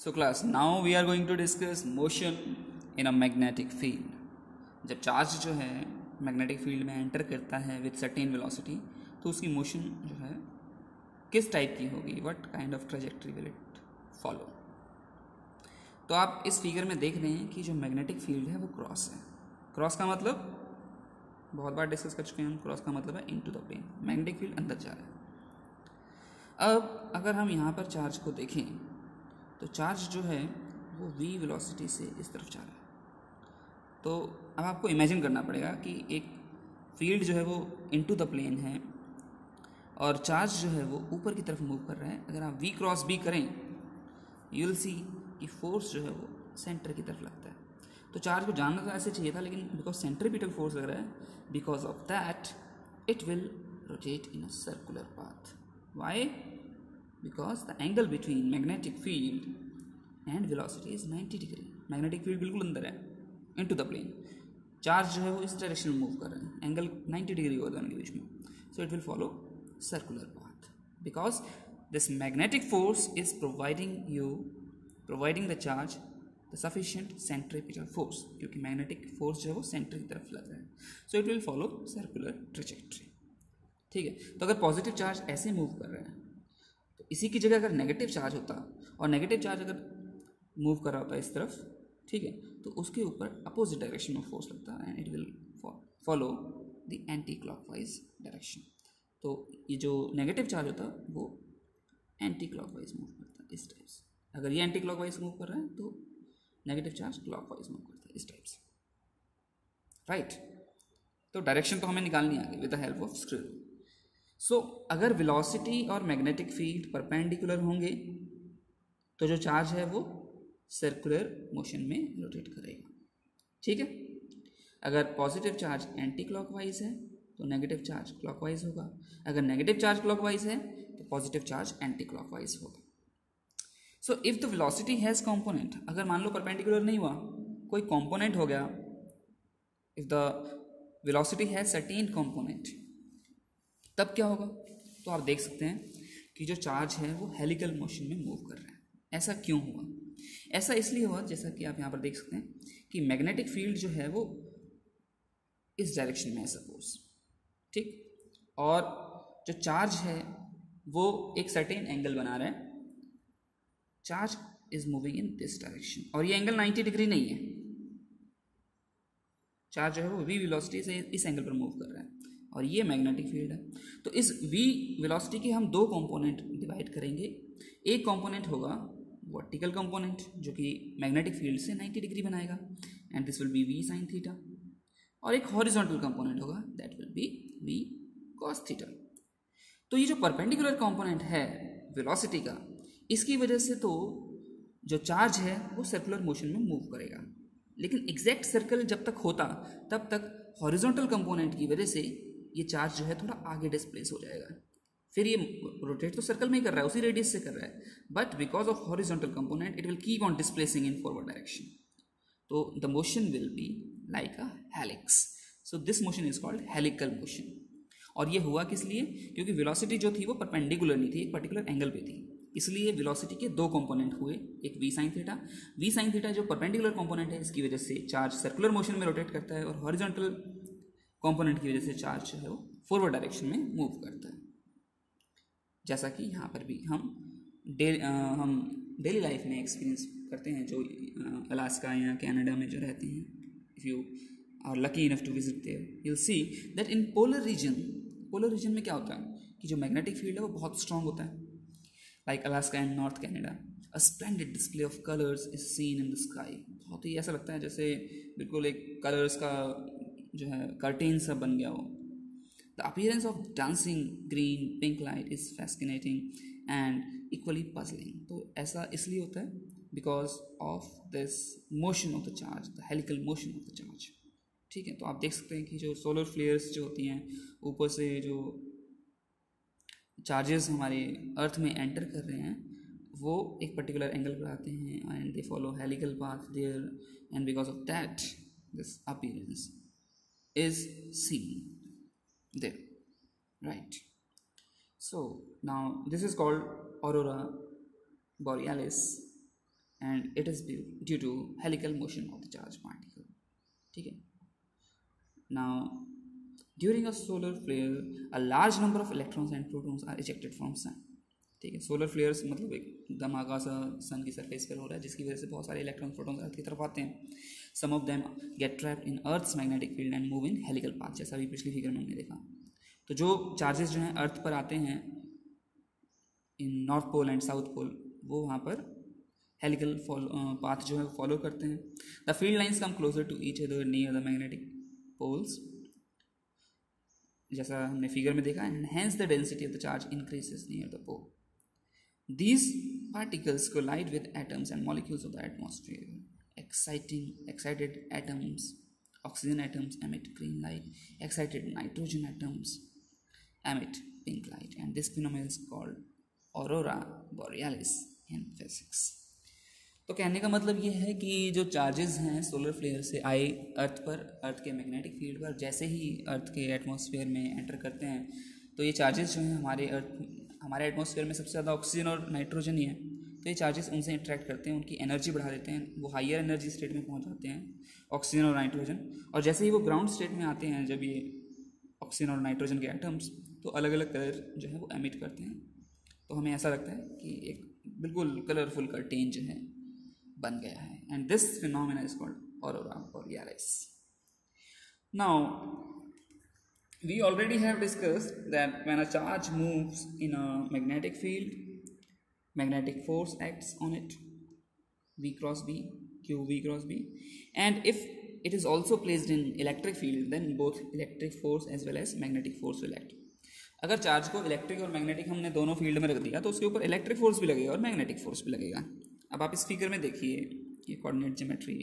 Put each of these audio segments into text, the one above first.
So class, now we are going to discuss motion in a magnetic field. जब charge जो है magnetic field में enter करता है विथ सर्टेन वेलोसिटी, तो उसकी मोशन जो है किस टाइप की होगी, what kind of trajectory will it follow. तो आप इस फिगर में देख रहे हैं कि जो मैग्नेटिक फील्ड है वो क्रॉस है. क्रॉस का मतलब बहुत बार डिस्कस कर चुके हैं हम. क्रॉस का मतलब है into the plane. Magnetic field अंदर जा रहा है. अब अगर हम यहाँ पर चार्ज को देखें तो चार्ज जो है वो v वेलोसिटी से इस तरफ जा रहा है. तो अब आपको इमेजिन करना पड़ेगा कि एक फील्ड जो है वो इनटू द प्लेन है और चार्ज जो है वो ऊपर की तरफ मूव कर रहा है. अगर आप v क्रॉस b करें यू विल सी कि फोर्स जो है वो सेंटर की तरफ लगता है. तो चार्ज को जानना तो ऐसे चाहिए था, लेकिन बिकॉज सेंट्रीपिटल फोर्स लग रहा है, because of that it will rotate in a circular path. Why? Because the angle between magnetic field and velocity is 90 degree. Magnetic field बिल्कुल अंदर है इनटू द प्लेन. चार्ज जो है वो इस डायरेक्शन में मूव कर रहा है. एंगल 90 डिग्री होगा दोनों के बीच में. So it will follow circular path because this magnetic force is providing the charge the sufficient centripetal force, क्योंकि मैग्नेटिक फोर्स जो है वो सेंटर की तरफ लग रहा है. So it will follow circular trajectory. ठीक है. तो अगर पॉजिटिव चार्ज ऐसे मूव कर रहा है तो इसी की जगह अगर नेगेटिव चार्ज होता और नेगेटिव चार्ज अगर मूव कर रहा होता इस तरफ, ठीक है, तो उसके ऊपर अपोजिट डायरेक्शन में फोर्स लगता है and it will follow the anti clockwise direction. तो ये जो नेगेटिव चार्ज होता वो एंटी क्लॉकवाइज मूव करता है इस टाइप से. अगर ये एंटी क्लॉकवाइज मूव कर रहा है तो नेगेटिव चार्ज क्लॉकवाइज मूव करता है इस टाइप से. राइट. तो डायरेक्शन तो हमें निकालनी आ गई with the help of screw. So अगर वेलोसिटी और मैग्नेटिक फील्ड परपेंडिकुलर होंगे तो जो चार्ज है वो सर्कुलर मोशन में रोटेट करेगा. ठीक है. अगर पॉजिटिव चार्ज एंटी क्लॉकवाइज है तो नेगेटिव चार्ज क्लॉकवाइज होगा. अगर नेगेटिव चार्ज क्लॉकवाइज है तो पॉजिटिव चार्ज एंटी क्लॉकवाइज होगा. So if the velocity has component, अगर मान लो परपेंडिकुलर नहीं हुआ, कोई कंपोनेंट हो गया, if the velocity has certain component, तब क्या होगा? तो आप देख सकते हैं कि जो चार्ज है वो हेलिकल मोशन में मूव कर रहा है. ऐसा क्यों हुआ? ऐसा इसलिए हुआ, जैसा कि आप यहाँ पर देख सकते हैं कि मैग्नेटिक फील्ड जो है वो इस डायरेक्शन में है सपोज, ठीक, और जो चार्ज है वो एक सर्टेन एंगल बना रहा है. Charge is moving in this direction और ये एंगल 90 डिग्री नहीं है. चार्ज जो है वो v वेलोसिटी से इस एंगल पर मूव कर रहा है और ये मैग्नेटिक फील्ड है. तो इस v वेलोसिटी के हम दो कंपोनेंट डिवाइड करेंगे. एक कंपोनेंट होगा वर्टिकल कंपोनेंट जो कि मैग्नेटिक फील्ड से 90 डिग्री बनाएगा and this will be v sin theta, और एक हॉरिजॉन्टल कंपोनेंट होगा that will be v cos theta. तो ये जो परपेंडिकुलर कंपोनेंट है वेलोसिटी का, इसकी वजह से तो जो चार्ज है वो सर्कुलर मोशन में मूव करेगा. लेकिन एग्जैक्ट सर्कल जब तक होता तब तक हॉरिजॉन्टल कंपोनेंट की वजह से ये चार्ज जो है थोड़ा आगे डिस्प्लेस हो जाएगा. फिर ये रोटेट तो सर्कल में ही कर रहा है, उसी रेडियस से कर रहा है, but because of horizontal component it will keep on displacing in forward direction. तो the motion will be like a helix. So this motion is called helical motion. और ये हुआ किस लिए? क्योंकि वेलोसिटी जो थी वो परपेंडिकुलर नहीं थी, एक पर्टिकुलर एंगल पे थी. इसलिए वेलोसिटी के दो कंपोनेंट हुए, एक v sin theta. v sin theta जो परपेंडिकुलर कंपोनेंट है, इसकी वजह से चार्ज सर्कुलर मोशन में रोटेट करता है, और हॉरिजॉन्टल कंपोनेंट की वजह से चार्ज जो है वो फॉरवर्ड डायरेक्शन में मूव करता है. जैसा कि यहाँ पर भी हम डेली लाइफ में एक्सपीरियंस करते हैं, जो अलास्का या कनाडा में जो रहते हैं. If you are lucky enough to visit there you will see that in polar region में क्या होता है कि जो मैग्नेटिक फील्ड है वो बहुत स्ट्रांग होता है. Like Alaska and north Canada, a splendid display of colours is seen in the sky. बहुत ही ऐसा लगता है जैसे बिल्कुल एक कलर्स का जो है कर्टेन सा बन गया हो. The appearance of dancing green pink light is fascinating and equally puzzling. तो ऐसा इसलिए होता है because of this motion of the charge, the helical motion of the charge. ठीक है. तो आप देख सकते हैं कि जो सोलर फ्लेयर्स जो होती हैं, ऊपर से जो चार्जेस हमारे अर्थ में एंटर कर रहे हैं वो एक पर्टिकुलर एंगल पर आते हैं and they follow helical path there, and because of that this appearance is seen there, right? So now this is called aurora borealis and it is due to helical motion of the charged particle. ठीक है. Now during a solar flare a large number of electrons and protons are ejected from sun. ठीक है. Solar flares मतलब एक धमाका सा सन की surface पर हो रहा है जिसकी वजह से बहुत सारे इलेक्ट्रॉन प्रोटॉन्स अर्थ की तरफ आते हैं. Some of them get trapped in earth's magnetic field and move in helical path, जैसा अभी पिछली फिगर में हमने देखा. तो जो चार्जेस जो हैं अर्थ पर आते हैं in north pole and south pole, वो वहाँ पर हेलिकल पाथ जो है फॉलो करते हैं. The field lines come closer to each other near the magnetic poles, जैसा हमने फिगर में देखा. And hence the density of the charge increases near the pole. These particles collide with atoms and molecules of the atmosphere. Excited atoms, oxygen atoms emit green light. Excited nitrogen atoms emit pink light. And this phenomenon is called aurora borealis in physics. तो कहने का मतलब ये है कि जो charges हैं solar flare से आए अर्थ पर, अर्थ के मैग्नेटिक फील्ड पर, जैसे ही अर्थ के एटमॉस्फेयर में एंटर करते हैं तो ये चार्जेस जो हैं हमारे एटमॉस्फेयर में सबसे ज़्यादा ऑक्सीजन और नाइट्रोजन ही है. तो ये चार्जेस उनसे इंटरेक्ट करते हैं, उनकी एनर्जी बढ़ा देते हैं, वो हायर एनर्जी स्टेट में पहुंच जाते हैं ऑक्सीजन और नाइट्रोजन. और जैसे ही वो ग्राउंड स्टेट में आते हैं, जब ये ऑक्सीजन और नाइट्रोजन के एटम्स, तो अलग अलग कलर जो है वो एमिट करते हैं. तो हमें ऐसा लगता है कि एक बिल्कुल कलरफुल कर्टेन जो है बन गया है. And this phenomena is called aurora borealis. Now we already have discussed that when a charge moves in a magnetic field, magnetic force acts on it, V cross B, Q V cross B, and if it is also placed in electric field, then both electric force as well as magnetic force will act. अगर charge को electric और magnetic हमने दोनों field में रख दिया तो उसके ऊपर इलेक्ट्रिक फोर्स भी लगेगा और मैग्नेटिक फोर्स भी लगेगा. अब आप इस फिगर में देखिए, ये कोऑर्डिनेट ज्योमेट्री,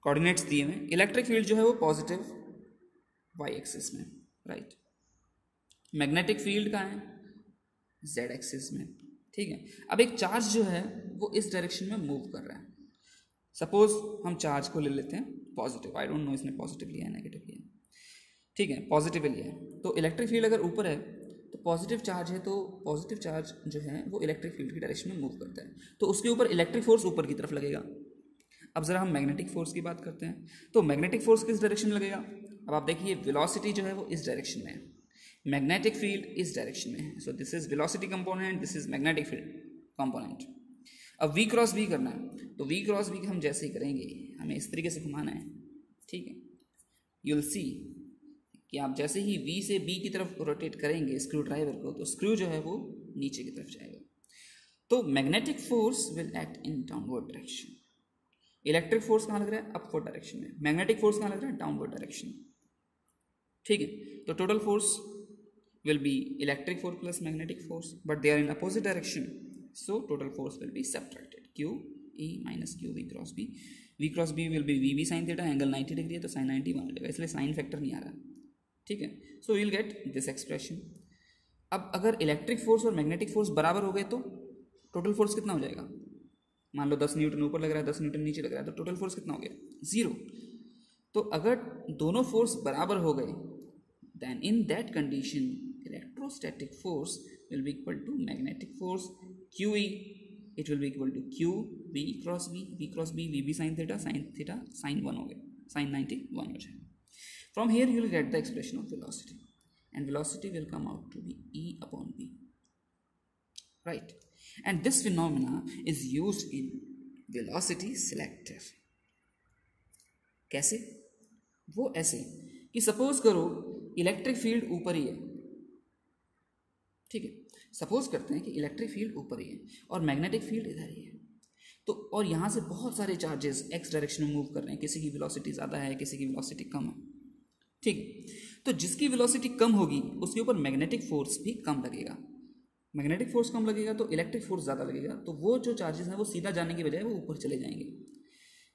कोऑर्डिनेट्स दिए हुए. इलेक्ट्रिक फील्ड जो है वो पॉजिटिव वाई एक्सिस में, राइट. मैग्नेटिक फील्ड कहाँ है? जेड एक्सिस में. ठीक है. अब एक चार्ज जो है वो इस डायरेक्शन में मूव कर रहा है. सपोज हम चार्ज को ले लेते हैं पॉजिटिव, आई डोंट नो इसने पॉजिटिव लिया है नेगेटिव लिया है. ठीक है, पॉजिटिव लिया है. तो इलेक्ट्रिक फील्ड अगर ऊपर है तो पॉजिटिव चार्ज है, तो पॉजिटिव चार्ज जो है वो इलेक्ट्रिक फील्ड की डायरेक्शन में मूव करता है, तो उसके ऊपर इलेक्ट्रिक फोर्स ऊपर की तरफ लगेगा. अब ज़रा हम मैग्नेटिक फोर्स की बात करते हैं. तो मैग्नेटिक फोर्स किस डायरेक्शन में लगेगा? अब आप देखिए, वेलोसिटी जो है वो इस डायरेक्शन में है, मैग्नेटिक फील्ड इस डायरेक्शन में है. So this is velocity component, this is magnetic field component. अब V क्रॉस B करना है, तो V क्रॉस B हम जैसे ही करेंगे, हमें इस तरीके से घुमाना है. ठीक है. यू विल सी कि आप जैसे ही V से B की तरफ रोटेट करेंगे स्क्रू ड्राइवर को, तो स्क्रू जो है वो नीचे की तरफ जाएगा. तो magnetic force will act in downward direction. Electric force कहाँ लग रहा है? अपवर्ड डायरेक्शन में. मैग्नेटिक फोर्स कहाँ लग रहा है? डाउनवर्ड डायरेक्शन में. ठीक है. तो total force will be electric force plus magnetic force, but they are in opposite direction, so total force will be subtracted. Q E minus Q V cross B. V cross B will be VB sin theta, angle 90 degree है तो sin 90 बन जाएगा, इसलिए sign factor नहीं आ रहा. ठीक है. सो you'll get this expression. अब अगर इलेक्ट्रिक फोर्स और मैग्नेटिक फोर्स बराबर हो गए तो टोटल फोर्स कितना हो जाएगा? मान लो 10 न्यूटन ऊपर लग रहा है, 10 न्यूटन नीचे लग रहा है, तो टोटल फोर्स कितना हो गया? 0. तो अगर दोनों फोर्स बराबर हो गए, then in that condition electrostatic force will be equal to magnetic force QE. It will be equal to Q V cross B, V cross B, VB sin theta sin 1 हो गया, sin 90 1 हो जाएगा. From here you will get the expression of velocity, and velocity will come out to be E upon B, right? And this phenomena is used in velocity selector. कैसे? वो ऐसे कि suppose करो electric field ऊपर ही है. ठीक है. Suppose करते हैं कि इलेक्ट्रिक फील्ड ऊपर ही है और मैग्नेटिक फील्ड इधर ही है. तो और यहाँ से बहुत सारे चार्जेस एक्स डायरेक्शन में मूव कर रहे हैं. किसी की वेलोसिटी ज़्यादा है, किसी की वेलोसिटी कम है. ठीक है. तो जिसकी वेलोसिटी कम होगी उसके ऊपर मैग्नेटिक फोर्स भी कम लगेगा. मैग्नेटिक फोर्स कम लगेगा तो इलेक्ट्रिक फोर्स ज़्यादा लगेगा. तो वो जो चार्जेस हैं वो सीधा जाने की बजाय वो ऊपर चले जाएंगे.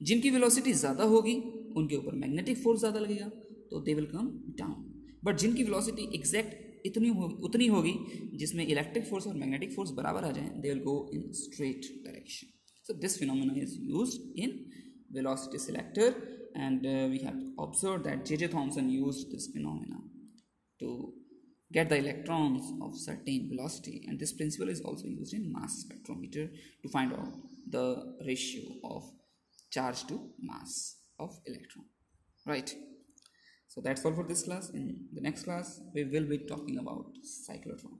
जिनकी वेलोसिटी ज़्यादा होगी उनके ऊपर मैग्नेटिक फोर्स ज़्यादा लगेगा, तो they will come down. But जिनकी वेलोसिटी एग्जैक्ट उतनी होगी जिसमें इलेक्ट्रिक फोर्स और मैग्नेटिक फोर्स बराबर आ जाएं, they will go in straight direction. So this phenomena is used in velocity selector, and we have observed that J.J. Thomson used this phenomena to get the electrons of certain velocity, and this principle is also used in mass spectrometer to find out the ratio of charge to mass of electron, right? So that's all for this class. In the next class we will be talking about cyclotron.